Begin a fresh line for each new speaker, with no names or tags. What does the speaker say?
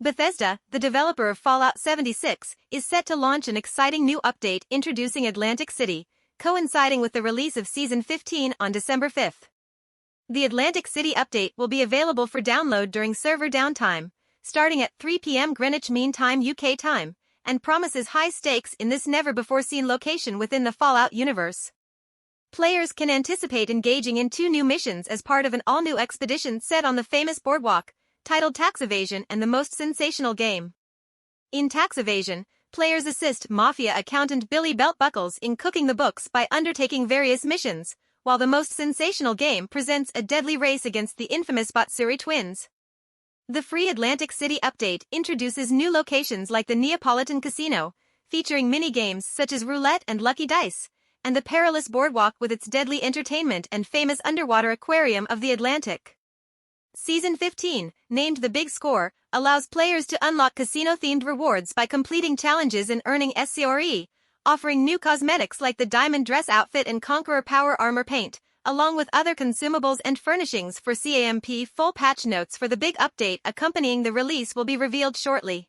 Bethesda, the developer of Fallout 76, is set to launch an exciting new update introducing Atlantic City, coinciding with the release of Season 15 on December 5th. The Atlantic City update will be available for download during server downtime, starting at 3 p.m. Greenwich Mean Time UK time, and promises high stakes in this never-before-seen location within the Fallout universe. Players can anticipate engaging in 2 new missions as part of an all-new expedition set on the famous boardwalk, titled Tax Evasion and the Most Sensational Game. In Tax Evasion, players assist Mafia accountant Billy Belt Buckles in cooking the books by undertaking various missions, while the Most Sensational Game presents a deadly race against the infamous Batsuri twins. The free Atlantic City update introduces new locations like the Neapolitan Casino, featuring mini-games such as roulette and lucky dice, and the perilous boardwalk with its deadly entertainment and famous underwater aquarium of the Atlantic. Season 15, named The Big Score, allows players to unlock casino-themed rewards by completing challenges and earning SCORE, offering new cosmetics like the Diamond Dress outfit and Conqueror Power Armor paint, along with other consumables and furnishings for CAMP. Full patch notes for the big update accompanying the release will be revealed shortly.